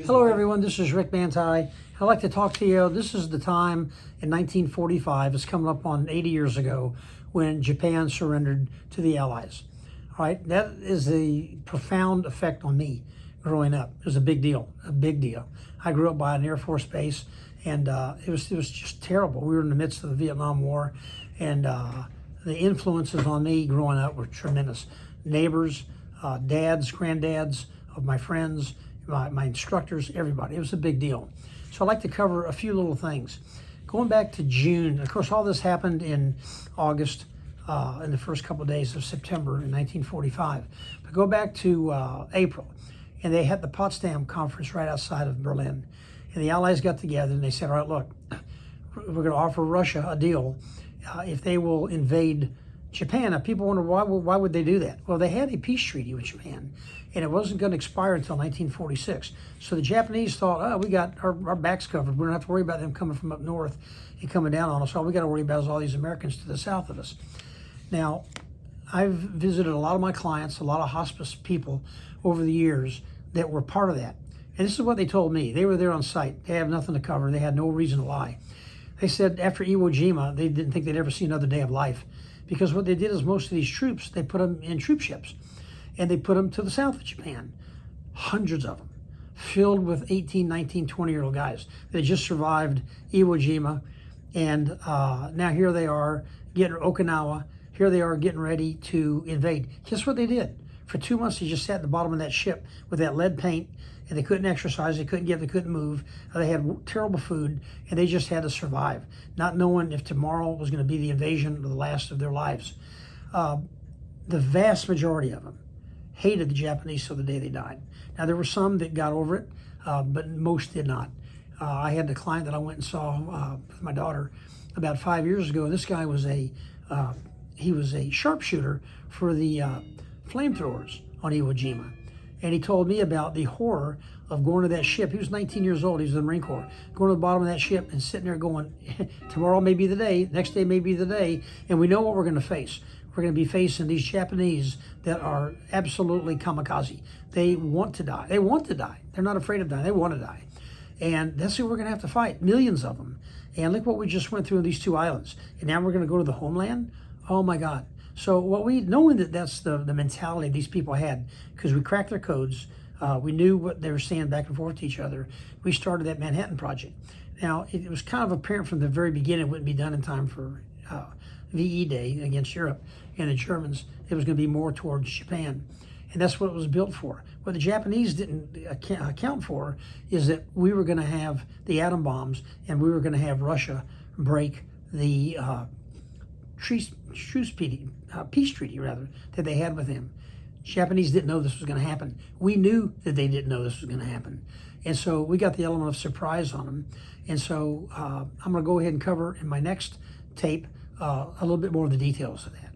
Hello everyone, this is Rick Mantei. I'd like to talk to you. This is the time in 1945, it's coming up on 80 years ago, when Japan surrendered to the Allies. All right, that is a profound effect on me growing up. It was a big deal, a big deal. I grew up by an Air Force base, and it was just terrible. We were in the midst of the Vietnam War, and the influences on me growing up were tremendous. Neighbors, dads, granddads of my friends, my instructors, everybody. It was a big deal. So I'd like to cover a few little things. Going back to June, of course, all this happened in August, in the first couple of days of September in 1945. But go back to April, and they had the Potsdam Conference right outside of Berlin. And the Allies got together and they said, all right, look, we're going to offer Russia a deal if they will invade Japan. Now, people wonder, why would they do that? Well, they had a peace treaty with Japan, and it wasn't going to expire until 1946. So the Japanese thought, oh, we got our backs covered. We don't have to worry about them coming from up north and coming down on us. All we got to worry about is all these Americans to the south of us. Now, I've visited a lot of my clients, a lot of hospice people over the years that were part of that. And this is what they told me. They were there on site. They have nothing to cover. They had no reason to lie. They said after Iwo Jima, they didn't think they'd ever see another day of life, because what they did is most of these troops, they put them in troop ships, and they put them to the south of Japan. Hundreds of them, filled with 18, 19, 20-year-old guys that just survived Iwo Jima. And now here they are getting Okinawa. Here they are getting ready to invade. Guess what they did? For 2 months, they just sat at the bottom of that ship with that lead paint, and they couldn't exercise, they couldn't move. They had terrible food, and they just had to survive, not knowing if tomorrow was going to be the invasion of the last of their lives. The vast majority of them hated the Japanese till the day they died. Now, there were some that got over it, but most did not. I had a client that I went and saw with my daughter about 5 years ago. This guy was he was a sharpshooter for the flamethrowers on Iwo Jima. And he told me about the horror of going to that ship. He was 19 years old, he was in the Marine Corps, going to the bottom of that ship and sitting there going, tomorrow may be the day, next day may be the day, and we know what we're going to face. We're going to be facing these Japanese that are absolutely kamikaze. They want to die. They want to die. They're not afraid of dying. They want to die. And that's who we're going to have to fight, millions of them. And look what we just went through in these two islands. And now we're going to go to the homeland? Oh my God. So knowing that that's the mentality these people had, because we cracked their codes, we knew what they were saying back and forth to each other, we started that Manhattan Project. Now, it was kind of apparent from the very beginning it wouldn't be done in time for VE Day against Europe and the Germans. It was going to be more towards Japan. And that's what it was built for. What the Japanese didn't account for is that we were going to have the atom bombs, and we were going to have Russia break the peace treaty that they had with him. Japanese didn't know this was going to happen. We knew that they didn't know this was going to happen. And so we got the element of surprise on them. And so I'm going to go ahead and cover in my next tape a little bit more of the details of that.